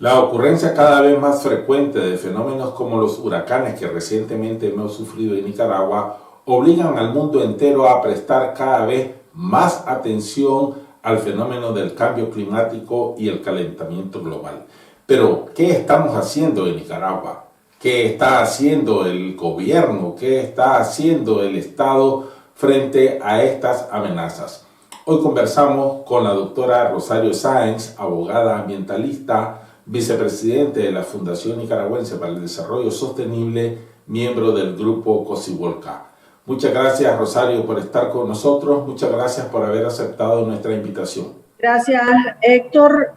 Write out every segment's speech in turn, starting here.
La ocurrencia cada vez más frecuente de fenómenos como los huracanes que recientemente hemos sufrido en Nicaragua obligan al mundo entero a prestar cada vez más atención al fenómeno del cambio climático y el calentamiento global. Pero, ¿qué estamos haciendo en Nicaragua? ¿Qué está haciendo el gobierno? ¿Qué está haciendo el Estado frente a estas amenazas? Hoy conversamos con la doctora Rosario Sáenz, abogada ambientalista, vicepresidente de la Fundación Nicaragüense para el Desarrollo Sostenible, miembro del grupo Cocibolca. Muchas gracias, Rosario, por estar con nosotros. Muchas gracias por haber aceptado nuestra invitación. Gracias, Héctor,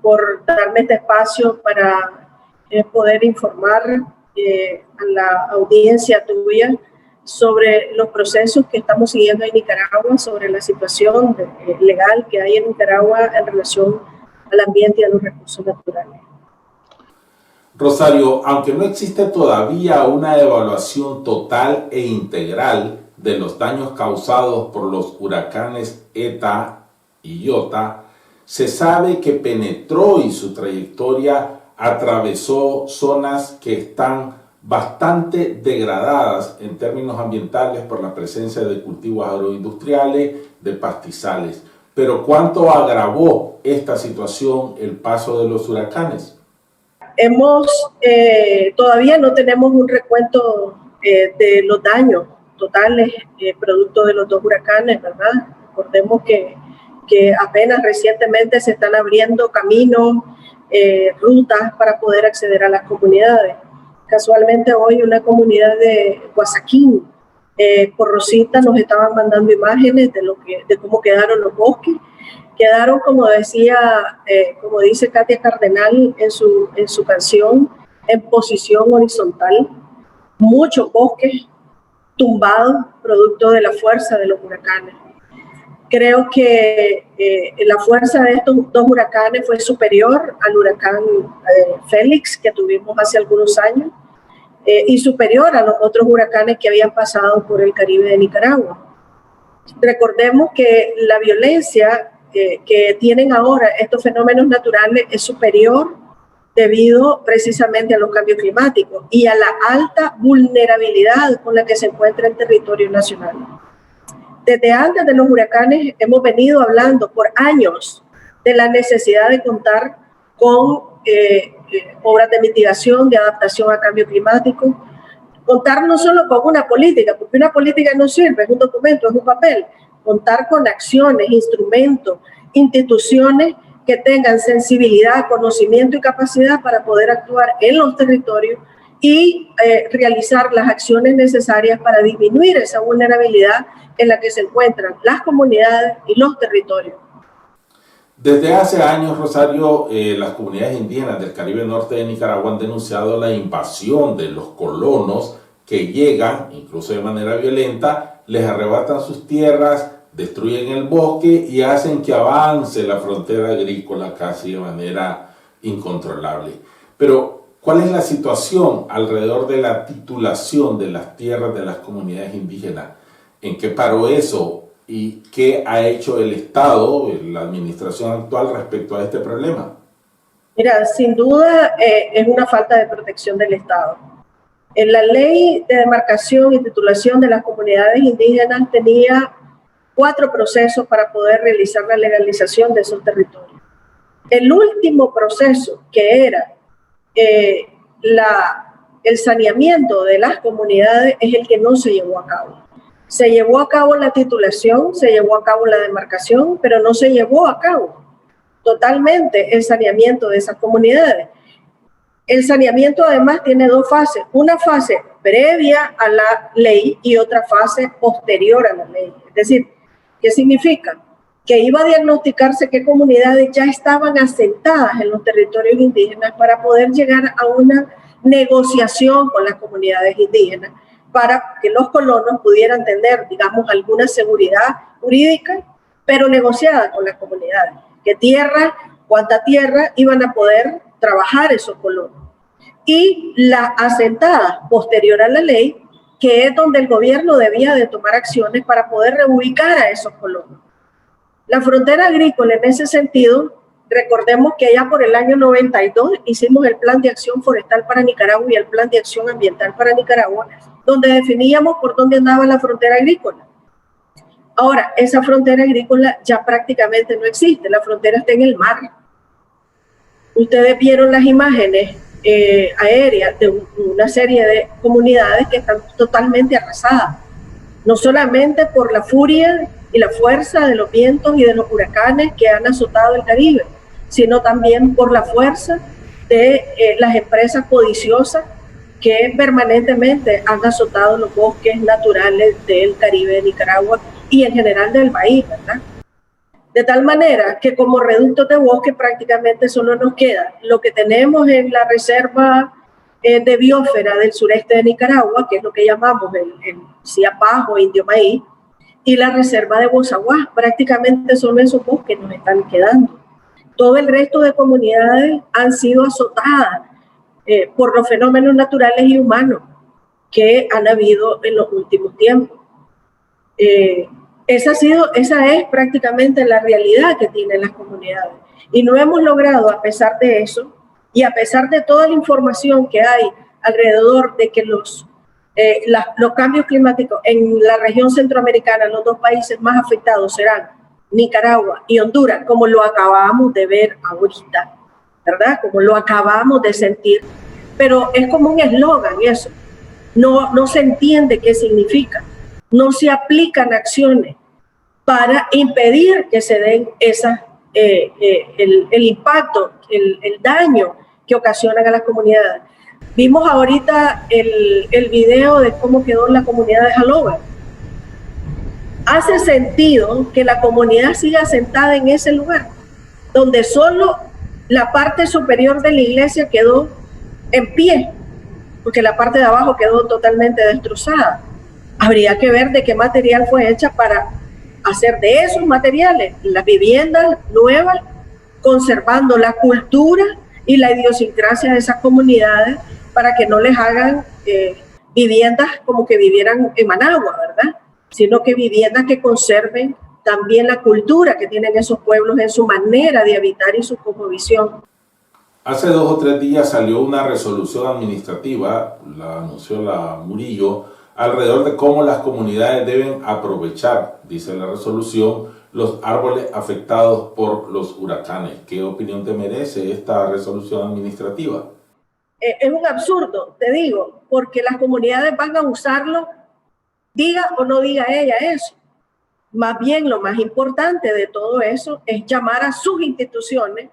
por darme este espacio para poder informar a la audiencia tuya sobre los procesos que estamos siguiendo en Nicaragua, sobre la situación legal que hay en Nicaragua en relación al ambiente y a los recursos naturales. Rosario, aunque no existe todavía una evaluación total e integral de los daños causados por los huracanes ETA y IOTA, se sabe que penetró y su trayectoria atravesó zonas que están bastante degradadas en términos ambientales por la presencia de cultivos agroindustriales, de pastizales. Pero ¿cuánto agravó esta situación el paso de los huracanes? Todavía no tenemos un recuento de los daños totales producto de los dos huracanes, ¿verdad? Recordemos que apenas recientemente se están abriendo caminos, rutas para poder acceder a las comunidades. Casualmente hoy una comunidad de Guasaquín, por Rosita, nos estaban mandando imágenes de cómo quedaron los bosques. Quedaron, como dice Katia Cardenal en su canción, en posición horizontal. Muchos bosques tumbados, producto de la fuerza de los huracanes. Creo que la fuerza de estos dos huracanes fue superior al huracán Félix que tuvimos hace algunos años. Y superior a los otros huracanes que habían pasado por el Caribe de Nicaragua. Recordemos que la violencia que tienen ahora estos fenómenos naturales es superior debido precisamente a los cambios climáticos y a la alta vulnerabilidad con la que se encuentra el territorio nacional. Desde antes de los huracanes hemos venido hablando por años de la necesidad de contar con obras de mitigación, de adaptación a cambio climático, contar no solo con una política, porque una política no sirve, es un documento, es un papel, contar con acciones, instrumentos, instituciones que tengan sensibilidad, conocimiento y capacidad para poder actuar en los territorios y realizar las acciones necesarias para disminuir esa vulnerabilidad en la que se encuentran las comunidades y los territorios. Desde hace años, Rosario, las comunidades indígenas del Caribe Norte de Nicaragua han denunciado la invasión de los colonos que llegan, incluso de manera violenta, les arrebatan sus tierras, destruyen el bosque y hacen que avance la frontera agrícola casi de manera incontrolable. Pero, ¿cuál es la situación alrededor de la titulación de las tierras de las comunidades indígenas? ¿En qué paró eso? ¿Y qué ha hecho el Estado, la administración actual respecto a este problema? Mira, sin duda es una falta de protección del Estado. En la ley de demarcación y titulación de las comunidades indígenas tenía 4 procesos para poder realizar la legalización de esos territorios. El último proceso, que era el saneamiento de las comunidades, es el que no se llevó a cabo. Se llevó a cabo la titulación, se llevó a cabo la demarcación, pero no se llevó a cabo totalmente el saneamiento de esas comunidades. El saneamiento además tiene 2 fases, una fase previa a la ley y otra fase posterior a la ley. Es decir, ¿qué significa? Que iba a diagnosticarse qué comunidades ya estaban asentadas en los territorios indígenas para poder llegar a una negociación con las comunidades indígenas, para que los colonos pudieran tener, digamos, alguna seguridad jurídica, pero negociada con las comunidades. ¿Qué tierra, cuánta tierra iban a poder trabajar esos colonos? Y las asentadas posterior a la ley, que es donde el gobierno debía de tomar acciones para poder reubicar a esos colonos. La frontera agrícola en ese sentido Recordemos que allá por el año 92 hicimos el Plan de Acción Forestal para Nicaragua y el Plan de Acción Ambiental para Nicaragua, donde definíamos por dónde andaba la frontera agrícola. Ahora, esa frontera agrícola ya prácticamente no existe, la frontera está en el mar. Ustedes vieron las imágenes aéreas de una serie de comunidades que están totalmente arrasadas, no solamente por la furia y la fuerza de los vientos y de los huracanes que han azotado el Caribe, sino también por la fuerza de las empresas codiciosas que permanentemente han azotado los bosques naturales del Caribe de Nicaragua y en general del país, ¿verdad? De tal manera que como reductos de bosque prácticamente solo nos queda lo que tenemos en la reserva de biosfera del sureste de Nicaragua, que es lo que llamamos el Ciapaj o Indio Maíz, y la reserva de Bozaguá. Prácticamente solo esos bosques nos están quedando. Todo el resto de comunidades han sido azotadas por los fenómenos naturales y humanos que han habido en los últimos tiempos. Esa es prácticamente la realidad que tienen las comunidades. Y no hemos logrado, a pesar de eso, y a pesar de toda la información que hay alrededor de que los cambios climáticos en la región centroamericana, los dos países más afectados serán Nicaragua y Honduras, como lo acabamos de ver ahorita, ¿verdad? Como lo acabamos de sentir. Pero es como un eslogan eso. No se entiende qué significa. No se aplican acciones para impedir que se den el impacto, el daño que ocasionan a las comunidades. Vimos ahorita el video de cómo quedó la comunidad de Halover. Hace sentido que la comunidad siga sentada en ese lugar, donde solo la parte superior de la iglesia quedó en pie, porque la parte de abajo quedó totalmente destrozada. Habría que ver de qué material fue hecha para hacer de esos materiales las viviendas nuevas, conservando la cultura y la idiosincrasia de esas comunidades para que no les hagan viviendas como que vivieran en Managua, ¿verdad? Sino que viviendas que conserven también la cultura que tienen esos pueblos en su manera de habitar y su cosmovisión. Hace 2 o 3 días salió una resolución administrativa, la anunció la Murillo, alrededor de cómo las comunidades deben aprovechar, dice la resolución, los árboles afectados por los huracanes. ¿Qué opinión te merece esta resolución administrativa? Es un absurdo, te digo, porque las comunidades van a usarlo, diga o no diga ella eso. Más bien, lo más importante de todo eso es llamar a sus instituciones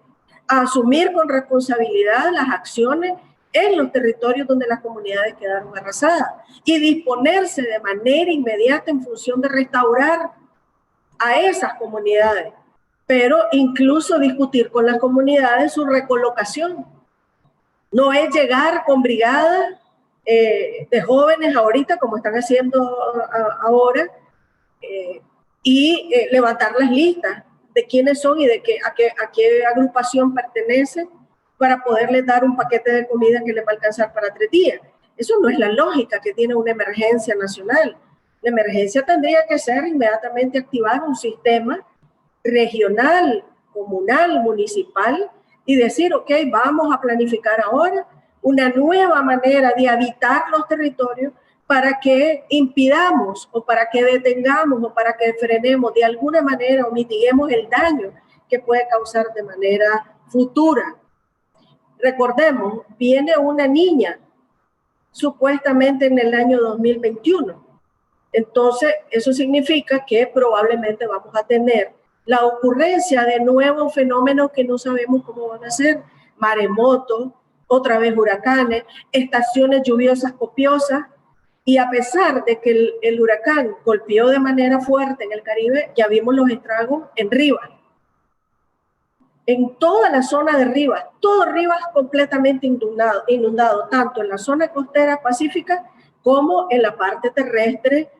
a asumir con responsabilidad las acciones en los territorios donde las comunidades quedaron arrasadas y disponerse de manera inmediata en función de restaurar a esas comunidades, pero incluso discutir con las comunidades su recolocación. No es llegar con brigadas de jóvenes ahorita, como están haciendo ahora, y levantar las listas de quiénes son y de a qué agrupación pertenecen para poderles dar un paquete de comida que les va a alcanzar para 3 días. Eso no es la lógica que tiene una emergencia nacional. La emergencia tendría que ser inmediatamente activar un sistema regional, comunal, municipal y decir, ok, vamos a planificar ahora una nueva manera de habitar los territorios para que impidamos o para que detengamos o para que frenemos de alguna manera o mitiguemos el daño que puede causar de manera futura. Recordemos, viene una niña supuestamente en el año 2021. Entonces, eso significa que probablemente vamos a tener la ocurrencia de nuevos fenómenos que no sabemos cómo van a ser, maremotos, otra vez huracanes, estaciones lluviosas copiosas, y a pesar de que el huracán golpeó de manera fuerte en el Caribe, ya vimos los estragos en Rivas. En toda la zona de Rivas, todo Rivas completamente inundado, tanto en la zona costera pacífica como en la parte terrestre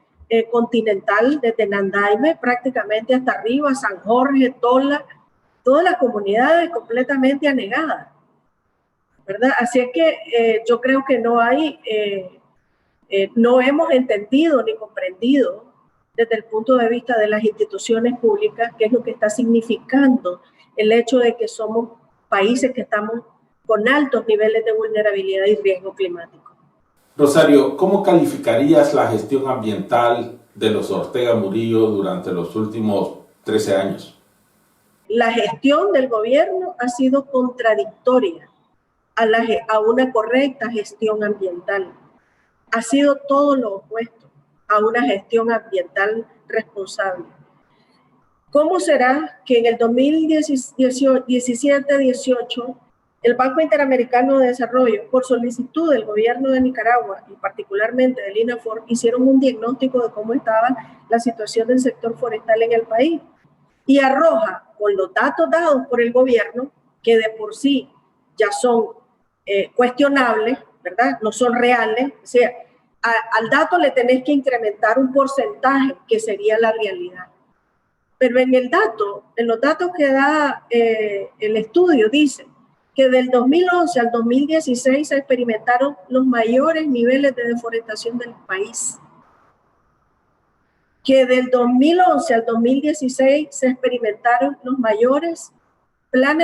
continental de Tenandaime, prácticamente hasta arriba, San Jorge, Tola, todas las comunidades completamente anegadas, ¿verdad? Así es que yo creo que no hemos entendido ni comprendido desde el punto de vista de las instituciones públicas qué es lo que está significando el hecho de que somos países que estamos con altos niveles de vulnerabilidad y riesgo climático. Rosario, ¿cómo calificarías la gestión ambiental de los Ortega Murillo durante los últimos 13 años? La gestión del gobierno ha sido contradictoria a una correcta gestión ambiental. Ha sido todo lo opuesto a una gestión ambiental responsable. ¿Cómo será que en el 2017-18 el Banco Interamericano de Desarrollo, por solicitud del gobierno de Nicaragua y particularmente del INAFOR, hicieron un diagnóstico de cómo estaba la situación del sector forestal en el país? Y arroja, con los datos dados por el gobierno, que de por sí ya son cuestionables, ¿verdad? No son reales. O sea, al dato le tenés que incrementar un porcentaje que sería la realidad. Pero en los datos que da el estudio, dice que del 2011 al 2016 se experimentaron los mayores niveles de deforestación del país. Que del 2011 al 2016 se experimentaron los mayores la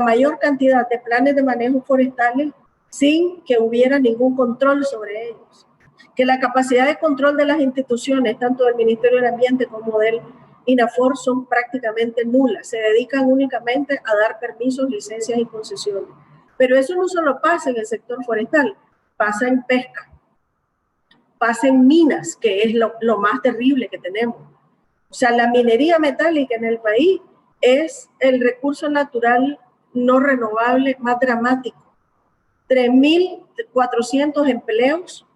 mayor cantidad de planes de manejo forestales sin que hubiera ningún control sobre ellos. Que la capacidad de control de las instituciones, tanto del Ministerio del Ambiente como del INAFOR, son prácticamente nulas. Se dedican únicamente a dar permisos, licencias y concesiones. Pero eso no solo pasa en el sector forestal, pasa en pesca, pasa en minas, que es lo más terrible que tenemos. O sea, la minería metálica en el país es el recurso natural no renovable más dramático. 3.400 empleos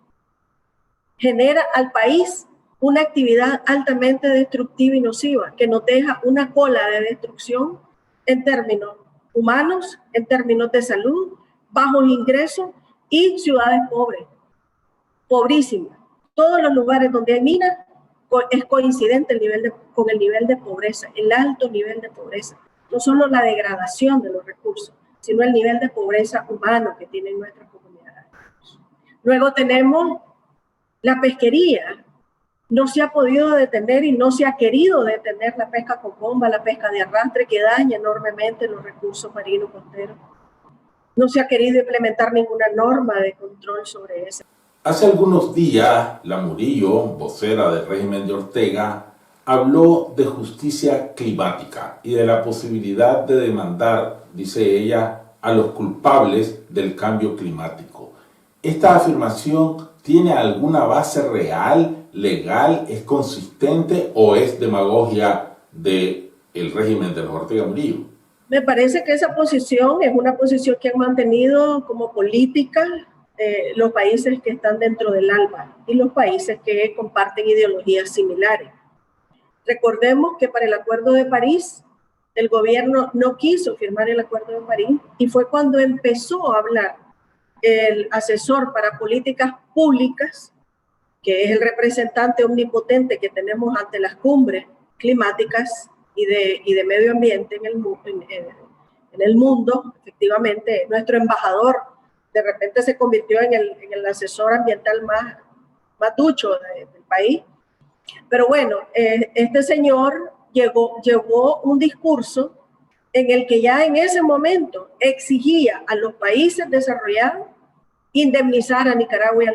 genera al país una actividad altamente destructiva y nociva que nos deja una cola de destrucción en términos humanos, en términos de salud, bajos ingresos y ciudades pobres, pobrísimas. Todos los lugares donde hay minas es coincidente con el nivel de pobreza, el alto nivel de pobreza. No solo la degradación de los recursos, sino el nivel de pobreza humano que tienen nuestras comunidades. Luego tenemos la pesquería. No se ha podido detener y no se ha querido detener la pesca con bomba, la pesca de arrastre, que daña enormemente los recursos marinos costeros. No se ha querido implementar ninguna norma de control sobre eso. Hace algunos días, la Murillo, vocera del régimen de Ortega, habló de justicia climática y de la posibilidad de demandar, dice ella, a los culpables del cambio climático. ¿Esta afirmación tiene alguna base real, legal, es consistente o es demagogia del régimen de los Ortega Murillo? Me parece que esa posición es una posición que han mantenido como política los países que están dentro del ALBA y los países que comparten ideologías similares. Recordemos que para el Acuerdo de París, el gobierno no quiso firmar el Acuerdo de París y fue cuando empezó a hablar el asesor para políticas públicas, que es el representante omnipotente que tenemos ante las cumbres climáticas y de medio ambiente en el mundo. Efectivamente, nuestro embajador de repente se convirtió en el asesor ambiental más ducho del país. Pero bueno, este señor llevó un discurso en el que ya en ese momento exigía a los países desarrollados indemnizar a Nicaragua y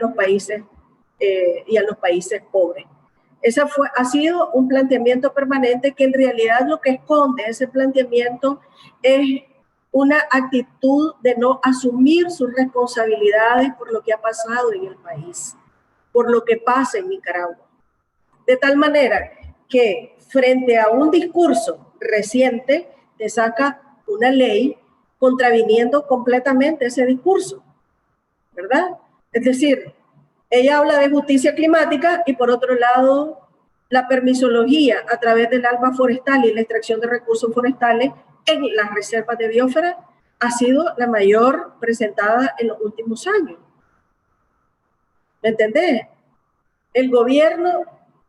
a los países pobres. Ha sido un planteamiento permanente que en realidad lo que esconde ese planteamiento es una actitud de no asumir sus responsabilidades por lo que ha pasado en el país, por lo que pasa en Nicaragua. De tal manera que frente a un discurso reciente, te saca una ley contraviniendo completamente ese discurso, ¿verdad? Es decir, ella habla de justicia climática y por otro lado, la permisología a través del ALBA forestal y la extracción de recursos forestales en las reservas de biosfera ha sido la mayor presentada en los últimos años. ¿Me entendés? El gobierno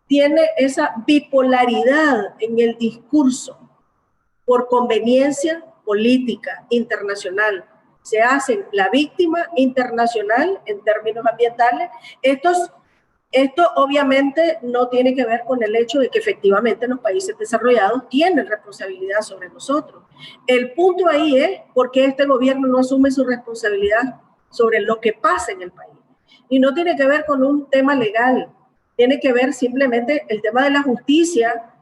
tiene esa bipolaridad en el discurso por conveniencia política internacional. Se hacen la víctima internacional en términos ambientales. Estos Esto obviamente no tiene que ver con el hecho de que efectivamente los países desarrollados tienen responsabilidad sobre nosotros. El punto ahí es por qué este gobierno no asume su responsabilidad sobre lo que pasa en el país. Y no tiene que ver con un tema legal, tiene que ver simplemente el tema de la justicia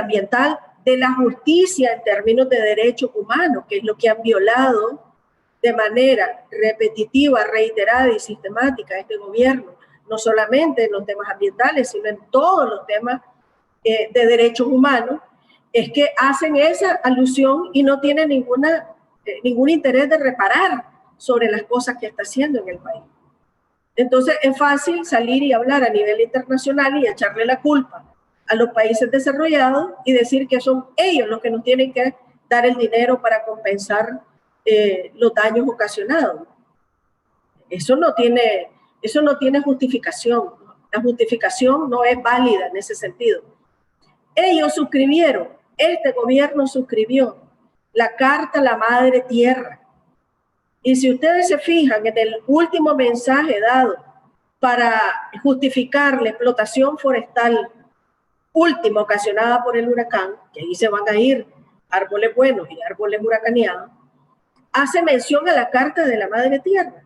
ambiental, de la justicia en términos de derechos humanos, que es lo que han violado de manera repetitiva, reiterada y sistemática este gobierno, no solamente en los temas ambientales, sino en todos los temas de derechos humanos, es que hacen esa alusión y no tienen ningún interés de reparar sobre las cosas que está haciendo en el país. Entonces es fácil salir y hablar a nivel internacional y echarle la culpa a los países desarrollados y decir que son ellos los que nos tienen que dar el dinero para compensar los daños ocasionados. Eso no tiene justificación. La justificación no es válida en ese sentido. Ellos suscribieron, este gobierno suscribió la Carta a la Madre Tierra. Y si ustedes se fijan en el último mensaje dado para justificar la explotación forestal última ocasionada por el huracán, que ahí se van a ir árboles buenos y árboles huracaneados, hace mención a la Carta de la Madre Tierra.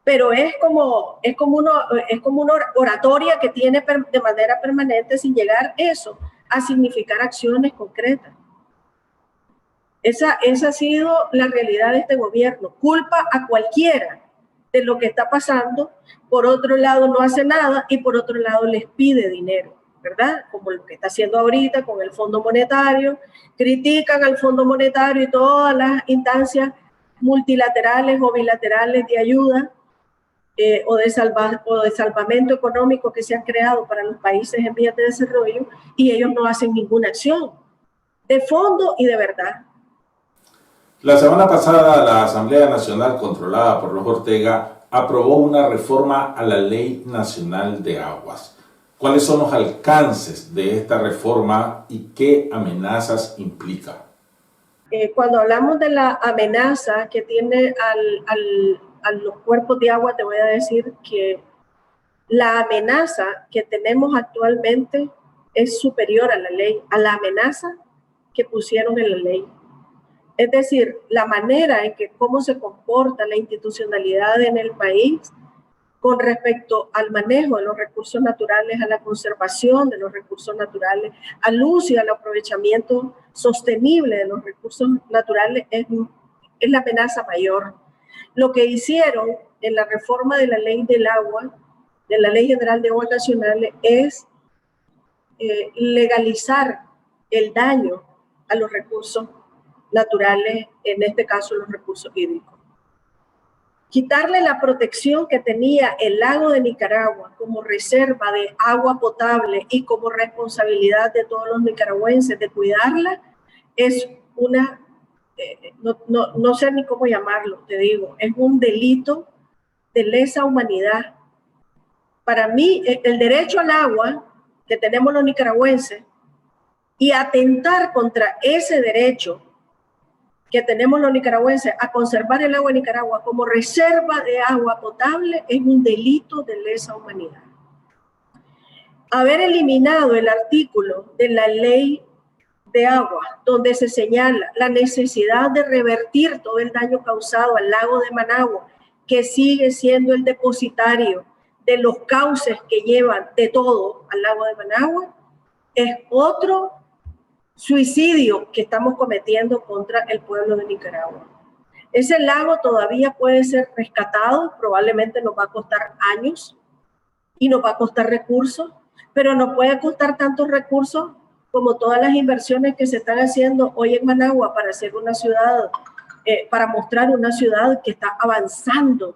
Pero es como una oratoria que tiene de manera permanente sin llegar eso a significar acciones concretas. Esa ha sido la realidad de este gobierno. Culpa a cualquiera de lo que está pasando. Por otro lado, no hace nada y por otro lado les pide dinero, ¿verdad? Como lo que está haciendo ahorita con el Fondo Monetario. Critican al Fondo Monetario y todas las instancias multilaterales o bilaterales de ayuda o de salvamento económico que se han creado para los países en vías de desarrollo y ellos no hacen ninguna acción de fondo y de verdad. La semana pasada, la Asamblea Nacional, controlada por los Ortega, aprobó una reforma a la Ley Nacional de Aguas. ¿Cuáles son los alcances de esta reforma y qué amenazas implica? Cuando hablamos de la amenaza que tiene a los cuerpos de agua, te voy a decir que la amenaza que tenemos actualmente es superior a la ley, a la amenaza que pusieron en la ley. Es decir, la manera en que cómo se comporta la institucionalidad en el país con respecto al manejo de los recursos naturales, a la conservación de los recursos naturales, al uso y al aprovechamiento sostenible de los recursos naturales es la amenaza mayor. Lo que hicieron en la reforma de la ley del agua, de la Ley General de Aguas Nacionales, es legalizar el daño a los recursos naturales, en este caso los recursos hídricos. Quitarle la protección que tenía el lago de Nicaragua como reserva de agua potable y como responsabilidad de todos los nicaragüenses de cuidarla, es una, no sé ni cómo llamarlo, te digo, es un delito de lesa humanidad. Para mí, el derecho al agua que tenemos los nicaragüenses y atentar contra ese derecho que tenemos los nicaragüenses a conservar el agua en Nicaragua como reserva de agua potable es un delito de lesa humanidad. Haber eliminado el artículo de la ley de agua donde se señala la necesidad de revertir todo el daño causado al lago de Managua, que sigue siendo el depositario de los cauces que llevan de todo al lago de Managua, es otro suicidio que estamos cometiendo contra el pueblo de Nicaragua. Ese lago todavía puede ser rescatado, probablemente nos va a costar años y nos va a costar recursos, pero no puede costar tantos recursos como todas las inversiones que se están haciendo hoy en Managua para hacer una ciudad, para mostrar una ciudad que está avanzando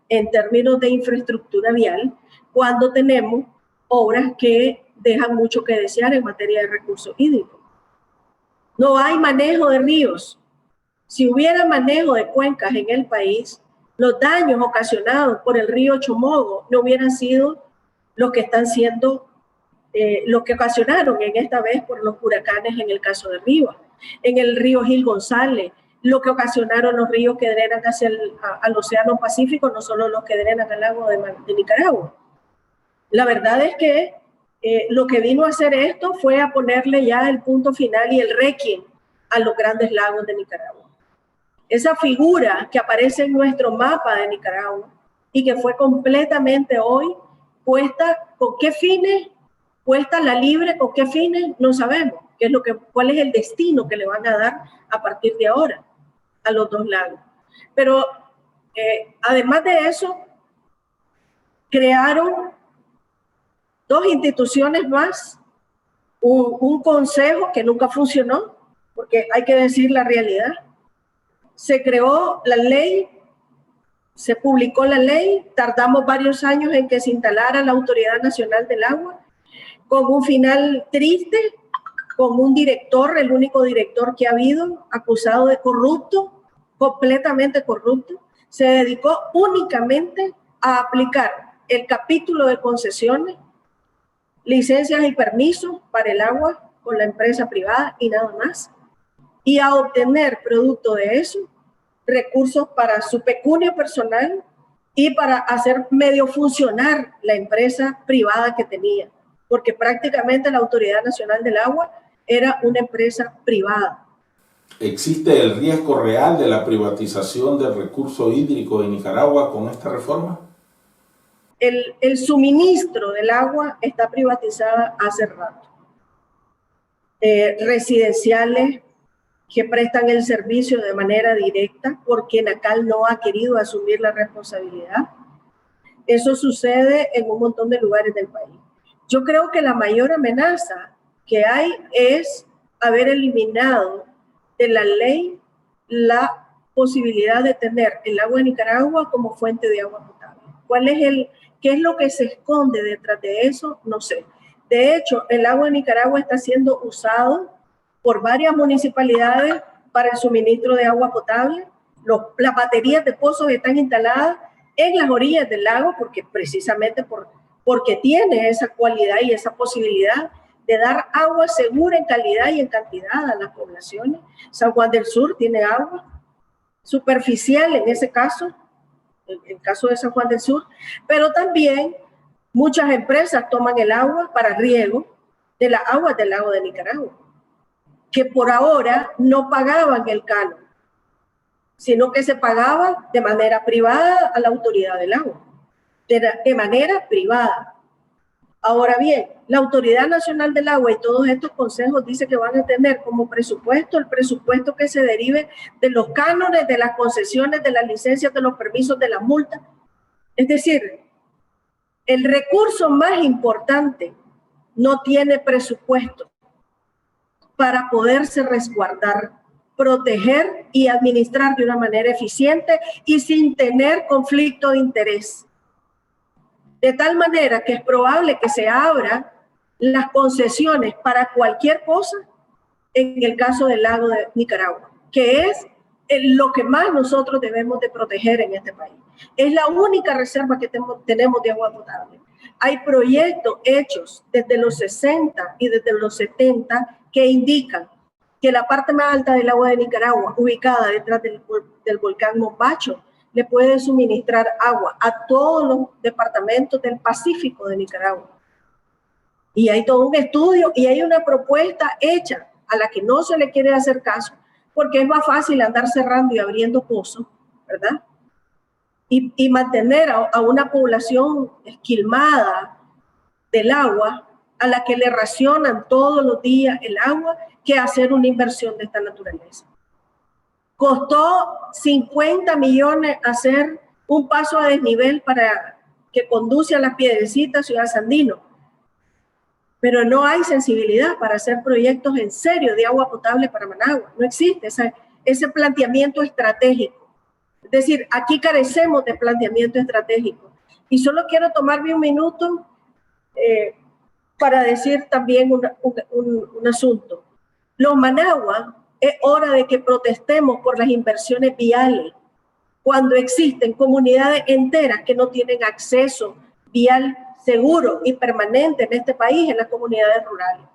en términos de infraestructura vial, cuando tenemos obras que dejan mucho que desear en materia de recursos hídricos. No hay manejo de ríos. Si hubiera manejo de cuencas en el país, los daños ocasionados por el río Chomogo no hubieran sido los que están siendo, los que ocasionaron en esta vez por los huracanes en el caso de Rivas. En el río Gil González, lo que ocasionaron los ríos que drenan hacia al Océano Pacífico, no solo los que drenan al lago de Nicaragua. La verdad es que lo que vino a hacer esto fue a ponerle ya el punto final y el requiem a los grandes lagos de Nicaragua. Esa figura que aparece en nuestro mapa de Nicaragua y que fue completamente hoy puesta, ¿con qué fines? Puesta la libre, ¿con qué fines? No sabemos. ¿Cuál es el destino que le van a dar a partir de ahora a los dos lagos? Pero además de eso, crearon dos instituciones más, un consejo que nunca funcionó, porque hay que decir la realidad. Se creó la ley, se publicó la ley, tardamos varios años en que se instalara la Autoridad Nacional del Agua, con un final triste, con un director, el único director que ha habido, acusado de corrupto, completamente corrupto. Se dedicó únicamente a aplicar el capítulo de concesiones, licencias y permisos para el agua con la empresa privada y nada más, y a obtener producto de eso recursos para su pecunio personal y para hacer medio funcionar la empresa privada que tenía, porque prácticamente la Autoridad Nacional del Agua era una empresa privada. ¿Existe el riesgo real de la privatización del recurso hídrico de Nicaragua con esta reforma? El suministro del agua está privatizada hace rato. Residenciales que prestan el servicio de manera directa porque Nacal no ha querido asumir la responsabilidad. Eso sucede en un montón de lugares del país. Yo creo que la mayor amenaza que hay es haber eliminado de la ley la posibilidad de tener el agua de Nicaragua como fuente de agua potable. ¿Qué es lo que se esconde detrás de eso? No sé. De hecho, el agua de Nicaragua está siendo usado por varias municipalidades para el suministro de agua potable. Las baterías de pozos están instaladas en las orillas del lago precisamente porque tiene esa cualidad y esa posibilidad de dar agua segura en calidad y en cantidad a las poblaciones. San Juan del Sur tiene agua superficial en ese caso, el caso de San Juan del Sur, pero también muchas empresas toman el agua para riego de las aguas del lago de Nicaragua, que por ahora no pagaban el canon, sino que se pagaba de manera privada a la Autoridad del Agua, de manera privada. Ahora bien, la Autoridad Nacional del Agua y todos estos consejos dicen que van a tener como presupuesto el presupuesto que se derive de los cánones, de las concesiones, de las licencias, de los permisos, de las multas. Es decir, el recurso más importante no tiene presupuesto para poderse resguardar, proteger y administrar de una manera eficiente y sin tener conflicto de interés. De tal manera que es probable que se abran las concesiones para cualquier cosa en el caso del lago de Nicaragua, que es lo que más nosotros debemos de proteger en este país. Es la única reserva que tenemos de agua potable. Hay proyectos hechos desde los 60 y desde los 70 que indican que la parte más alta del agua de Nicaragua, ubicada detrás del volcán Mombacho, le puede suministrar agua a todos los departamentos del Pacífico de Nicaragua. Y hay todo un estudio y hay una propuesta hecha a la que no se le quiere hacer caso, porque es más fácil andar cerrando y abriendo pozos, ¿verdad? Y mantener a una población esquilmada del agua, a la que le racionan todos los días el agua, que hacer una inversión de esta naturaleza. Costó 50 millones hacer un paso a desnivel que conduce a Las Piedrecitas, Ciudad Sandino. Pero no hay sensibilidad para hacer proyectos en serio de agua potable para Managua. No existe ese planteamiento estratégico. Es decir, aquí carecemos de planteamiento estratégico. Y solo quiero tomarme un minuto para decir también un asunto. Los Managua, es hora de que protestemos por las inversiones viales cuando existen comunidades enteras que no tienen acceso vial seguro y permanente en este país, en las comunidades rurales.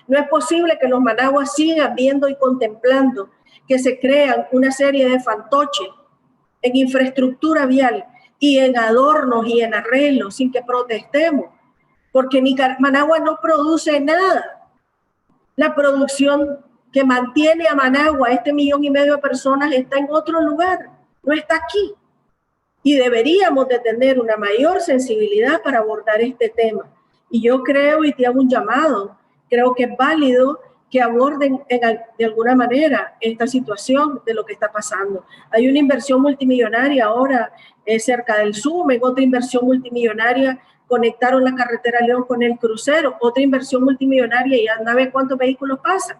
No es posible que los managuas sigan viendo y contemplando que se crean una serie de fantoches en infraestructura vial y en adornos y en arreglos sin que protestemos porque Managua no produce nada. La producción que mantiene a Managua, 1,5 millones de personas, está en otro lugar, no está aquí. Y deberíamos de tener una mayor sensibilidad para abordar este tema. Y yo creo, y te hago un llamado, creo que es válido que aborden de alguna manera esta situación de lo que está pasando. Hay una inversión multimillonaria ahora cerca del Sumen, otra inversión multimillonaria, conectaron la carretera León con el crucero, otra inversión multimillonaria y anda a ver cuántos vehículos pasan.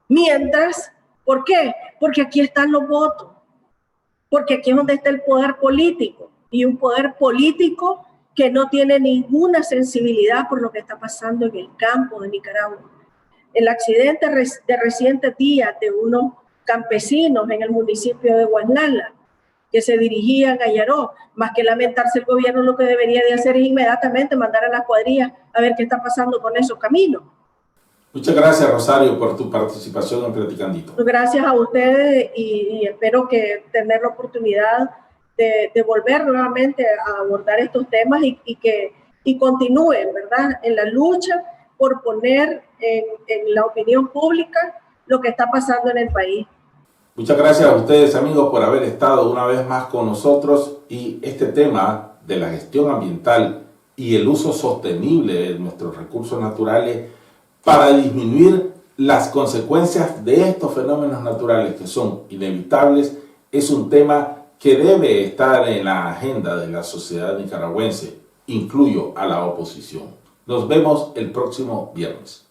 Mientras, ¿por qué? Porque aquí están los votos, porque aquí es donde está el poder político, y un poder político que no tiene ninguna sensibilidad por lo que está pasando en el campo de Nicaragua. El accidente de recientes días de unos campesinos en el municipio de Guaslala, que se dirigían a Yaró, más que lamentarse el gobierno, lo que debería de hacer es inmediatamente mandar a las cuadrillas a ver qué está pasando con esos caminos. Muchas gracias, Rosario, por tu participación en Platicandito. Gracias a ustedes y espero que tener la oportunidad de volver nuevamente a abordar estos temas y continúen, ¿verdad?, en la lucha por poner en la opinión pública lo que está pasando en el país. Muchas gracias a ustedes, amigos, por haber estado una vez más con nosotros, y este tema de la gestión ambiental y el uso sostenible de nuestros recursos naturales para disminuir las consecuencias de estos fenómenos naturales que son inevitables es un tema que debe estar en la agenda de la sociedad nicaragüense, incluyo a la oposición. Nos vemos el próximo viernes.